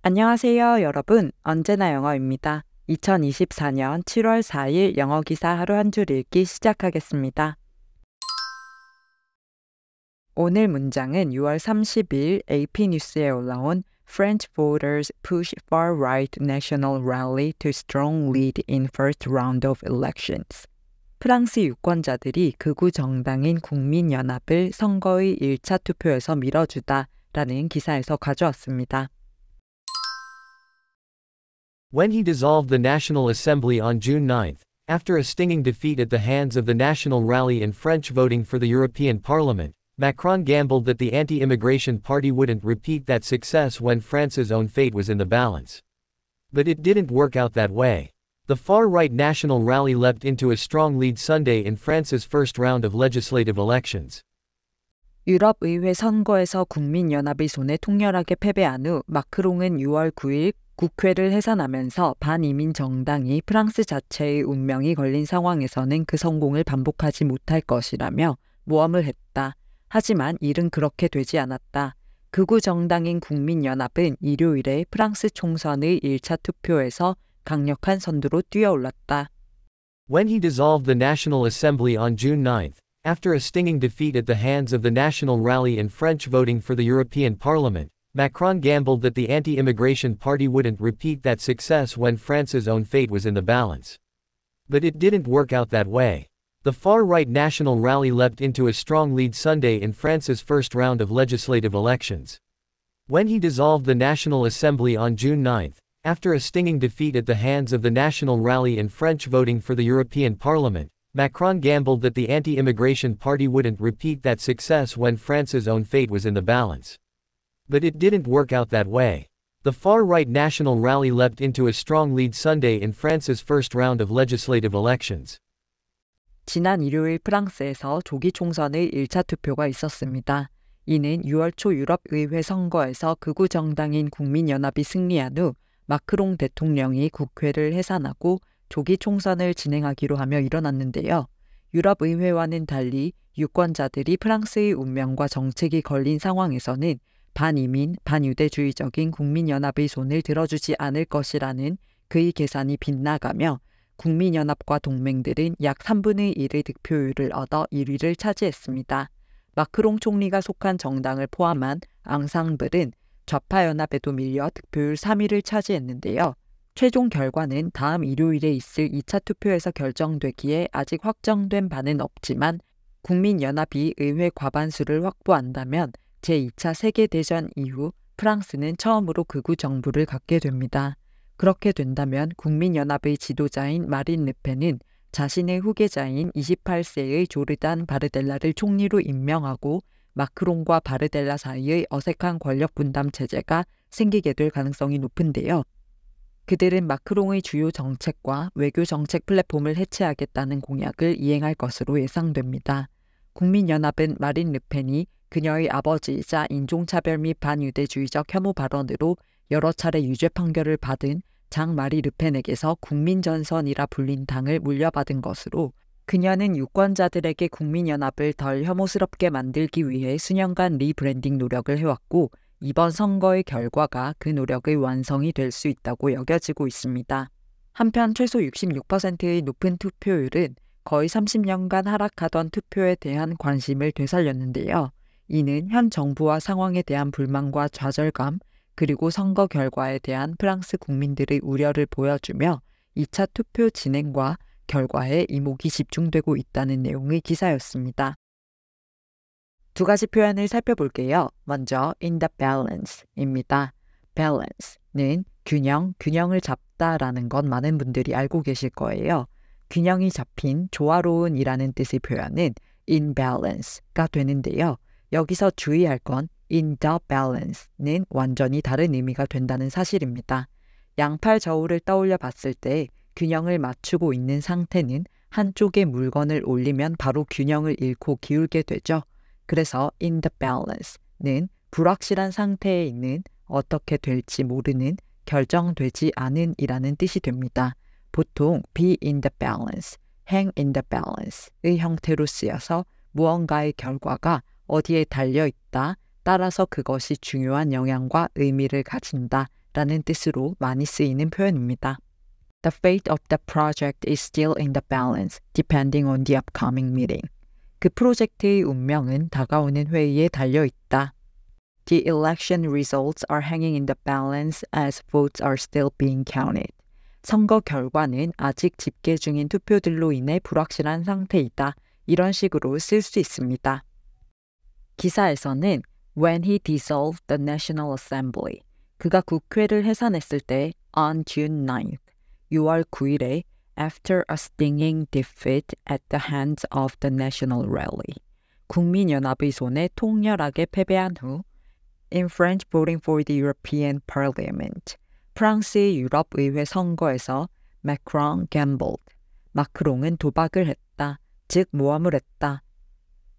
안녕하세요, 여러분. 언제나 영어입니다. 2024년 7월 4일 영어 기사 하루 한 줄 읽기 시작하겠습니다. 오늘 문장은 6월 30일 AP 뉴스에 올라온 French voters push far-right national rally to strong lead in first round of elections. 프랑스 유권자들이 극우 정당인 국민연합을 선거의 1차 투표에서 밀어주다라는 기사에서 가져왔습니다. When he dissolved the National Assembly on June 9, after a stinging defeat at the hands of the National Rally in French voting for the European Parliament, Macron gambled that the anti-immigration party wouldn't repeat that success when France's own fate was in the balance. But it didn't work out that way. The far-right National Rally leapt into a strong lead Sunday in France's first round of legislative elections. 유럽의회 선거에서 국민연합의 손에 통렬하게 패배한 후 마크롱은 6월 9일 국회를 해산하면서 반이민 정당이 프랑스 자체의 운명이 걸린 상황에서는 그 성공을 반복하지 못할 것이라며 모험을 했다. 하지만 일은 그렇게 되지 않았다. 극우 정당인 국민연합은 일요일에 프랑스 총선의 1차 투표에서 강력한 선두로 뛰어올랐다. When he dissolved the National Assembly on June 9, after a stinging defeat at the hands of the National Rally in French voting for the European Parliament, Macron gambled that the anti-immigration party wouldn't repeat that success when France's own fate was in the balance. But it didn't work out that way. The far-right National Rally leapt into a strong lead Sunday in France's first round of legislative elections. When he dissolved the National Assembly on June 9, after a stinging defeat at the hands of the National Rally in French voting for the European Parliament, Macron gambled that the anti-immigration party wouldn't repeat that success when France's own fate was in the balance. But it didn't work out that way. The far-right National Rally leapt into a strong lead Sunday in France's first round of legislative elections. 지난 일요일 프랑스에서 조기 총선의 1차 투표가 있었습니다. 이는 6월 초 유럽의회 선거에서 극우 정당인 국민연합이 승리한 후 마크롱 대통령이 국회를 해산하고 조기 총선을 진행하기로 하며 일어났는데요. 유럽의회와는 달리 유권자들이 프랑스의 운명과 정책이 걸린 상황에서는 반이민, 반유대주의적인 국민연합의 손을 들어주지 않을 것이라는 그의 계산이 빗나가며 국민연합과 동맹들은 약 3분의 1의 득표율을 얻어 1위를 차지했습니다. 마크롱 총리가 속한 정당을 포함한 앙상블은 좌파연합에도 밀려 득표율 3위를 차지했는데요. 최종 결과는 다음 일요일에 있을 2차 투표에서 결정되기에 아직 확정된 바는 없지만 국민연합이 의회 과반수를 확보한다면 제2차 세계대전 이후 프랑스는 처음으로 극우 정부를 갖게 됩니다. 그렇게 된다면 국민연합의 지도자인 마린 르펜은 자신의 후계자인 28세의 조르단 바르델라를 총리로 임명하고 마크롱과 바르델라 사이의 어색한 권력 분담 체제가 생기게 될 가능성이 높은데요. 그들은 마크롱의 주요 정책과 외교 정책 플랫폼을 해체하겠다는 공약을 이행할 것으로 예상됩니다. 국민연합은 마린 르펜이 그녀의 아버지이자 인종차별 및 반유대주의적 혐오 발언으로 여러 차례 유죄 판결을 받은 장 마리 르펜에게서 국민전선이라 불린 당을 물려받은 것으로 그녀는 유권자들에게 국민연합을 덜 혐오스럽게 만들기 위해 수년간 리브랜딩 노력을 해왔고 이번 선거의 결과가 그 노력의 완성이 될 수 있다고 여겨지고 있습니다. 한편 최소 66%의 높은 투표율은 거의 30년간 하락하던 투표에 대한 관심을 되살렸는데요. 이는 현 정부와 상황에 대한 불만과 좌절감, 그리고 선거 결과에 대한 프랑스 국민들의 우려를 보여주며 2차 투표 진행과 결과에 이목이 집중되고 있다는 내용의 기사였습니다. 두 가지 표현을 살펴볼게요. 먼저 in the balance입니다. balance는 균형을 잡다라는 건 많은 분들이 알고 계실 거예요. 균형이 잡힌, 조화로운이라는 뜻의 표현은 in balance가 되는데요. 여기서 주의할 건 in the balance는 완전히 다른 의미가 된다는 사실입니다. 양팔 저울을 떠올려 봤을 때 균형을 맞추고 있는 상태는 한쪽에 물건을 올리면 바로 균형을 잃고 기울게 되죠. 그래서 in the balance는 불확실한 상태에 있는, 어떻게 될지 모르는, 결정되지 않은 이라는 뜻이 됩니다. 보통 be in the balance, hang in the balance의 형태로 쓰여서 무언가의 결과가 어디에 달려있다, 따라서 그것이 중요한 영향과 의미를 가진다 라는 뜻으로 많이 쓰이는 표현입니다. The fate of the project is still in the balance, depending on the upcoming meeting. 그 프로젝트의 운명은 다가오는 회의에 달려 있다. The election results are hanging in the balance as votes are still being counted. 선거 결과는 아직 집계 중인 투표들로 인해 불확실한 상태이다. 이런 식으로 쓸 수 있습니다. 기사에서는 When he dissolved the National Assembly, 그가 국회를 해산했을 때 on June 9th, 6월 9일에 after a stinging defeat at the hands of the National Rally, 국민연합의 손에 통렬하게 패배한 후 in French voting for the European Parliament, 프랑스의 유럽의회 선거에서 Macron gambled, 마크롱은 도박을 했다, 즉 모험을 했다.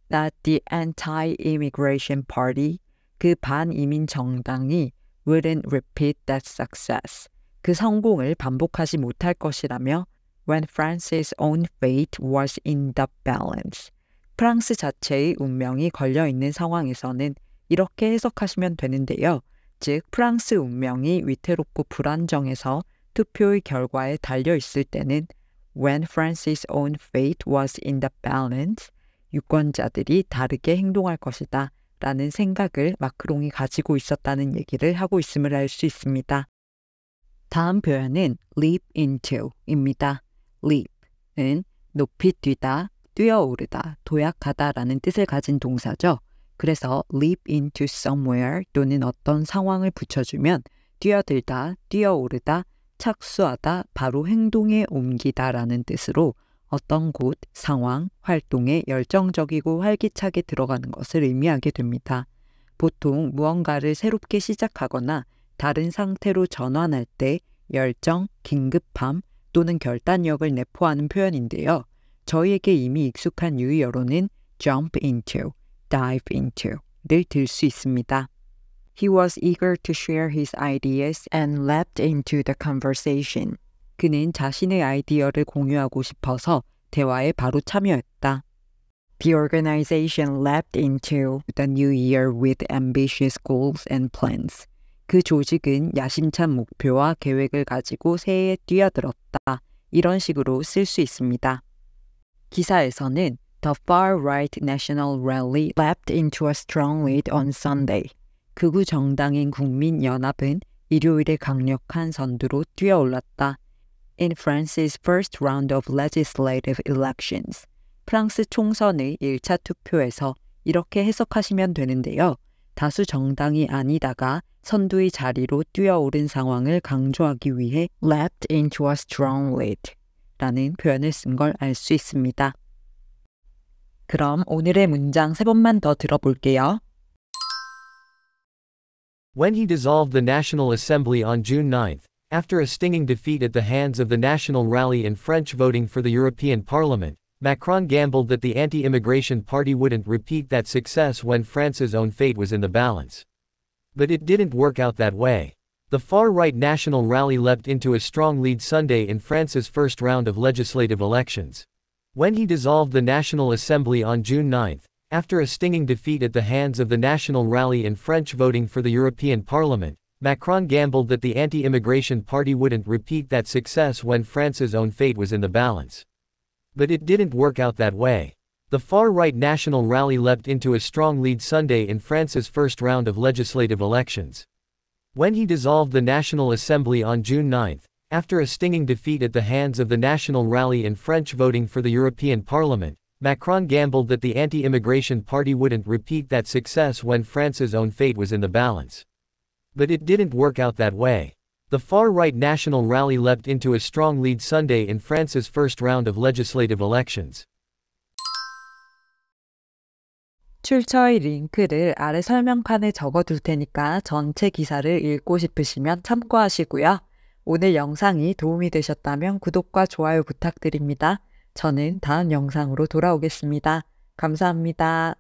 That the anti-immigration party, 그 반이민 정당이 wouldn't repeat that success, 그 성공을 반복하지 못할 것이라며 when France's own fate was in the balance, 프랑스 자체의 운명이 걸려있는 상황에서는 이렇게 해석하시면 되는데요. 즉 프랑스 운명이 위태롭고 불안정해서 투표의 결과에 달려있을 때는 when France's own fate was in the balance, 유권자들이 다르게 행동할 것이다 라는 생각을 마크롱이 가지고 있었다는 얘기를 하고 있음을 알 수 있습니다. 다음 표현은 leap into입니다. leap은 높이 뛰다, 뛰어오르다, 도약하다 라는 뜻을 가진 동사죠. 그래서 leap into somewhere 또는 어떤 상황을 붙여주면 뛰어들다, 뛰어오르다, 착수하다, 바로 행동에 옮기다 라는 뜻으로 어떤 곳, 상황, 활동에 열정적이고 활기차게 들어가는 것을 의미하게 됩니다. 보통 무언가를 새롭게 시작하거나 다른 상태로 전환할 때 열정, 긴급함 또는 결단력을 내포하는 표현인데요. 저희에게 이미 익숙한 유의어로는 jump into, dive into를 들 수 있습니다. He was eager to share his ideas and leapt into the conversation. 그는 자신의 아이디어를 공유하고 싶어서 대화에 바로 참여했다. The organization leapt into the new year with ambitious goals and plans. 그 조직은 야심찬 목표와 계획을 가지고 새해에 뛰어들었다. 이런 식으로 쓸 수 있습니다. 기사에서는 The far-right National Rally leapt into a strong lead on Sunday. 극우 정당인 국민연합은 일요일에 강력한 선두로 뛰어올랐다. In France's first round of legislative elections, 프랑스 총선의 1차 투표에서 이렇게 해석하시면 되는데요. 다수 정당이 아니다가 선두의 자리로 뛰어오른 상황을 강조하기 위해 leapt into a strong lead 라는 표현을 쓴 걸 알 수 있습니다. 그럼 오늘의 문장 3번만 더 들어볼게요. When he dissolved the National Assembly on June 9th, after a stinging defeat at the hands of the National Rally in French voting for the European Parliament, Macron gambled that the anti-immigration party wouldn't repeat that success when France's own fate was in the balance. But it didn't work out that way. The far-right National Rally leapt into a strong lead Sunday in France's first round of legislative elections. When he dissolved the National Assembly on June 9th, after a stinging defeat at the hands of the National Rally in French voting for the European Parliament, Macron gambled that the anti-immigration party wouldn't repeat that success when France's own fate was in the balance. But it didn't work out that way. The far-right National Rally leapt into a strong lead Sunday in France's first round of legislative elections. When he dissolved the National Assembly on June 9th, after a stinging defeat at the hands of the National Rally in French voting for the European Parliament, Macron gambled that the anti-immigration party wouldn't repeat that success when France's own fate was in the balance. But it didn't work out that way. The far-right National Rally leapt into a strong lead Sunday in France's first round of legislative elections. 출처의 링크를 아래 설명칸에 적어둘 테니까 전체 기사를 읽고 싶으시면 참고하시고요. 오늘 영상이 도움이 되셨다면 구독과 좋아요 부탁드립니다. 저는 다음 영상으로 돌아오겠습니다. 감사합니다.